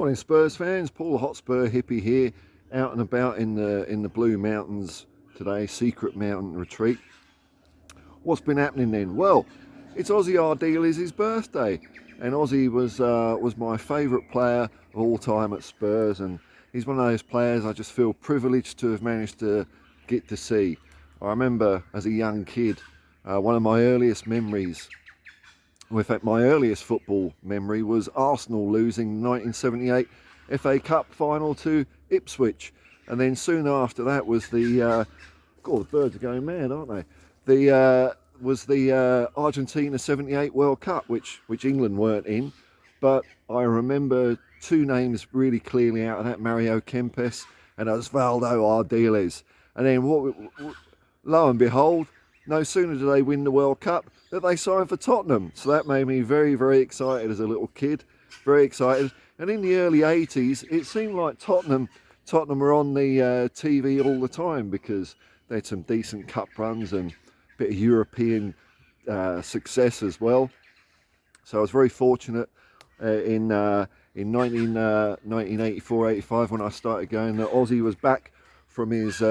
Morning Spurs fans, Paul the Hotspur hippie here, out and about in the Blue Mountains today, secret mountain retreat. What's been happening then? Well, it's Ossie Ardiles' birthday, and Ossie was my favourite player of all time at Spurs, and he's one of those players I just feel privileged to have managed to get to see. I remember as a young kid, one of my earliest memories, in fact my earliest football memory, was Arsenal losing the 1978 FA Cup final to Ipswich, and then soon after that was the God, the birds are going mad, aren't they? The Argentina 78 World Cup, which England weren't in, but I remember two names really clearly out of that: Mario Kempes and Osvaldo Ardiles. And then lo and behold, no sooner did they win the World Cup that they signed for Tottenham. So that made me very, very excited as a little kid, very excited. And in the early 80s, it seemed like Tottenham were on the TV all the time, because they had some decent cup runs and a bit of European success as well. So I was very fortunate in 1984-85 when I started going that Ossie was back from his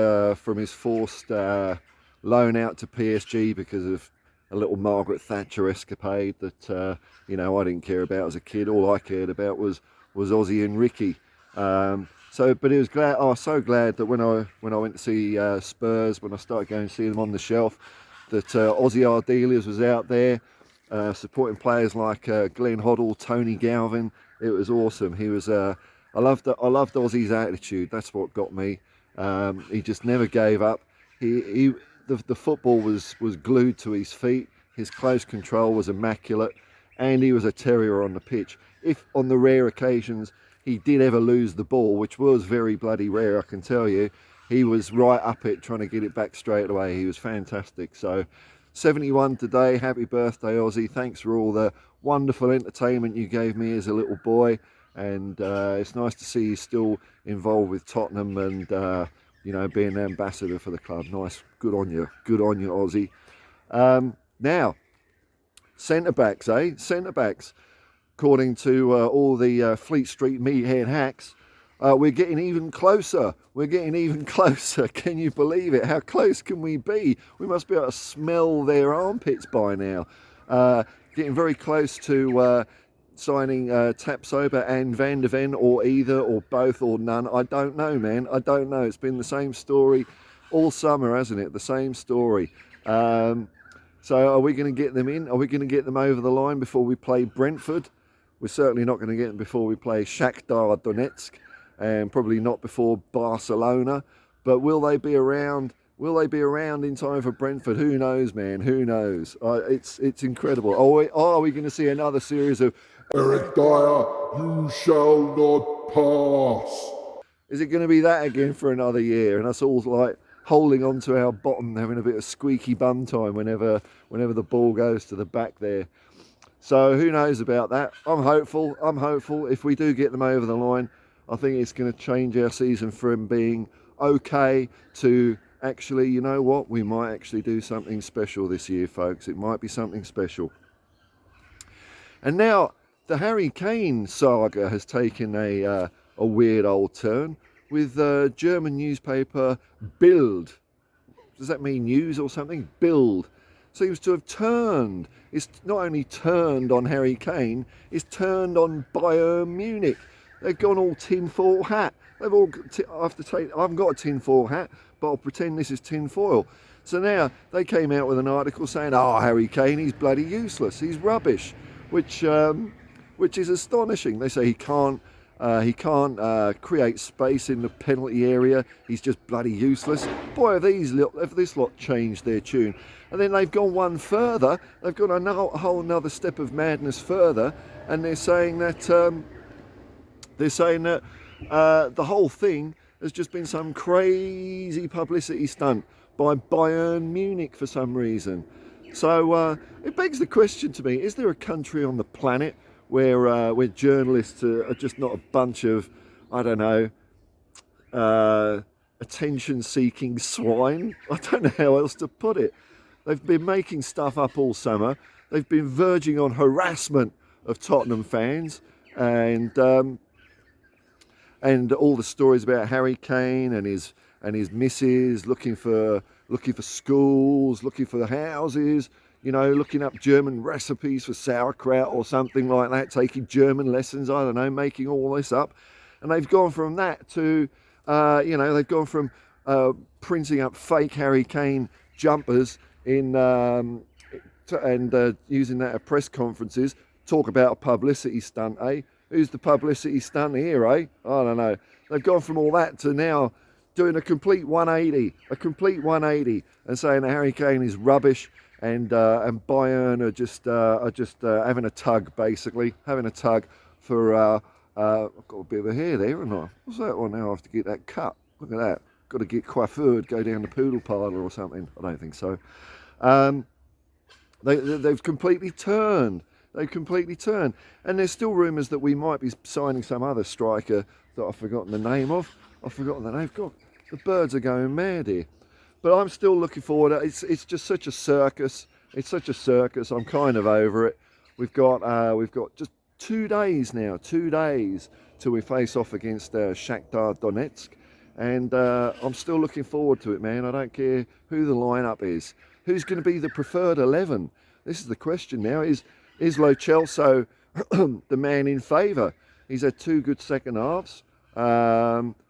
forced loan out to PSG because of a little Margaret Thatcher escapade that I didn't care about as a kid. All I cared about was Ossie and Ricky. But I was so glad that when I went to see Spurs, when I started going to see them on the shelf, that Ossie Ardiles was out there supporting players like Glenn Hoddle, Tony Galvin. It was awesome. He was. I loved Ossie's attitude. That's what got me. He just never gave up. The football was glued to his feet. His close control was immaculate, and he was a terrier on the pitch. If on the rare occasions he did ever lose the ball, which was very bloody rare, I can tell you, he was right up it trying to get it back straight away. He was fantastic. So 71 today. Happy birthday, Ossie. Thanks for all the wonderful entertainment you gave me as a little boy, and it's nice to see you still involved with Tottenham and being an ambassador for the club. Nice. Good on you, Ossie. Now, centre-backs, Centre-backs. According to all the Fleet Street meathead hacks, we're getting even closer. Can you believe it? How close can we be? We must be able to smell their armpits by now. Getting very close to signing Tapsoba and Van de Ven, or either, or both, or none. I don't know, man. I don't know. It's been the same story all summer, hasn't it? The same story. So are we going to get them in? Are we going to get them over the line before we play Brentford? We're certainly not going to get them before we play Shakhtar Donetsk, and probably not before Barcelona. But will they be around? Will they be around in time for Brentford? Who knows, man? Who knows? It's incredible. Are we going to see another series of Eric Dyer, you shall not pass? Is it going to be that again for another year, and us all like holding on to our bottom, having a bit of squeaky bum time whenever the ball goes to the back there? So who knows about that? I'm hopeful. If we do get them over the line, I think it's going to change our season from being okay to actually, you know what, we might actually do something special this year, folks. It might be something special. And now the Harry Kane saga has taken a weird old turn with German newspaper Bild. Does that mean news or something? Bild seems to have turned. It's not only turned on Harry Kane, it's turned on Bayern Munich. They've gone all tinfoil hat. They've all. I haven't got a tinfoil hat, but I'll pretend this is tinfoil. So now they came out with an article saying, Harry Kane, he's bloody useless. He's rubbish, which is astonishing. They say he can't create space in the penalty area. He's just bloody useless. Boy, have this lot changed their tune. And then they've gone one further. They've gone a whole another step of madness further, and they're saying that the whole thing has just been some crazy publicity stunt by Bayern Munich for some reason. So it begs the question to me: is there a country on the planet where journalists are just not a bunch of, I don't know, attention-seeking swine? I don't know how else to put it. They've been making stuff up all summer. They've been verging on harassment of Tottenham fans, and and all the stories about Harry Kane and his missus looking for schools, looking for houses, you know, looking up German recipes for sauerkraut or something like that, taking German lessons, I don't know, making all this up. And they've gone from that to, you know, they've gone from printing up fake Harry Kane jumpers in and using that at press conferences. Talk about a publicity stunt, eh? Who's the publicity stunt here, eh? I don't know. They've gone from all that to now doing a complete 180, and saying that Harry Kane is rubbish, and Bayern are just having a tug, basically having a tug for. I've got a bit of a hair there, haven't I? What's that one now? I have to get that cut. Look at that. Got to get coiffured, go down the poodle parlour or something. I don't think so. They've completely turned. They've completely turned. And there's still rumours that we might be signing some other striker that I've forgotten the name of. I've forgotten the name. God, the birds are going mad here. But I'm still looking forward. It's just such a circus. It's such a circus. I'm kind of over it. We've got just 2 days now. 2 days till we face off against Shakhtar Donetsk. And I'm still looking forward to it, man. I don't care who the lineup is. Who's going to be the preferred 11? This is the question now. Is Lo Celso the man in favour? He's had 2 good second halves.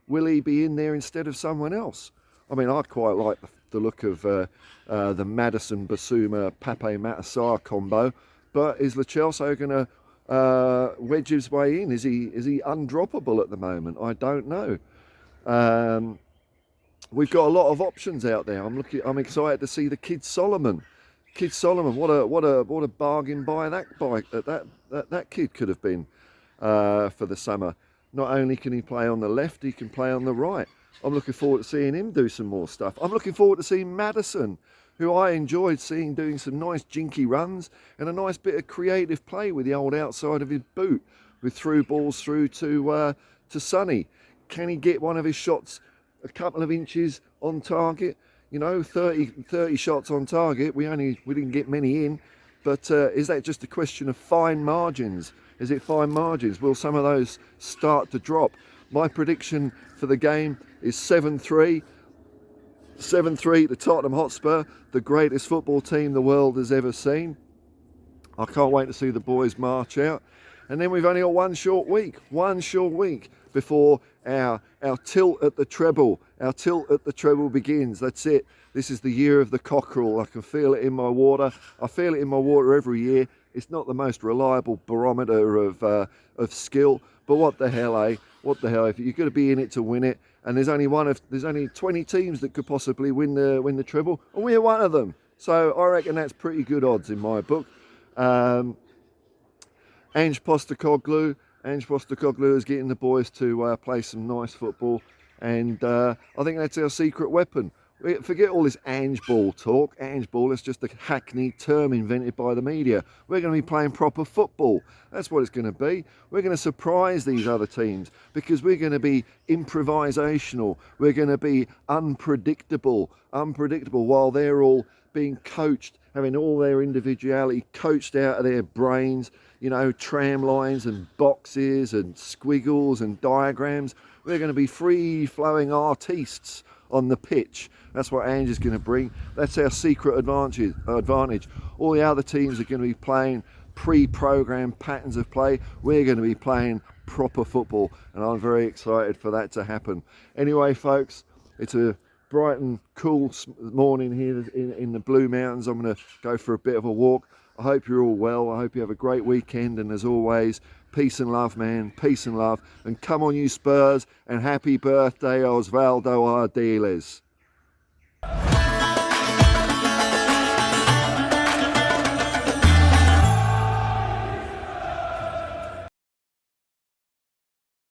Will he be in there instead of someone else? I mean, I quite like the look of the Madison Basuma Pape Matasar combo, but is Lo Celso going to wedge his way in? Is he undroppable at the moment? I don't know. We've got a lot of options out there. I'm excited to see the Kid Solomon. What a bargain buy that kid could have been for the summer. Not only can he play on the left, he can play on the right. I'm looking forward to seeing him do some more stuff. I'm looking forward to seeing Madison, who I enjoyed seeing doing some nice jinky runs and a nice bit of creative play with the old outside of his boot, with through balls through to Sonny. Can he get one of his shots a couple of inches on target? You know, 30 shots on target. We didn't get many in, but is that just a question of fine margins? Is it fine margins? Will some of those start to drop? My prediction for the game is 7-3. 7-3 to Tottenham Hotspur, the greatest football team the world has ever seen. I can't wait to see the boys march out. And then we've only got one short week before our tilt at the treble. Our tilt at the treble begins. That's it. This is the year of the cockerel. I can feel it in my water. I feel it in my water every year. It's not the most reliable barometer of skill, but what the hell, eh? What the hell? If you're going to be in it to win it, and there's only 20 teams that could possibly win the treble, and we're one of them. So I reckon that's pretty good odds in my book. Ange Postecoglou is getting the boys to play some nice football, and I think that's our secret weapon. Forget all this Ange Ball talk. Ange Ball is just a hackneyed term invented by the media. We're going to be playing proper football. That's what it's going to be. We're going to surprise these other teams because we're going to be improvisational. We're going to be unpredictable while they're all being coached, having all their individuality coached out of their brains, you know, tram lines and boxes and squiggles and diagrams. We're going to be free-flowing artistes on the pitch. That's what Ange is going to bring. That's our secret advantage. All the other teams are going to be playing pre-programmed patterns of play. We're going to be playing proper football, and I'm very excited for that to happen. Anyway, folks, it's a bright and cool morning here in the Blue Mountains. I'm going to go for a bit of a walk. I hope you're all well. I hope you have a great weekend, and as always, peace and love, man. Peace and love. And come on, you Spurs, and happy birthday, Osvaldo Ardiles.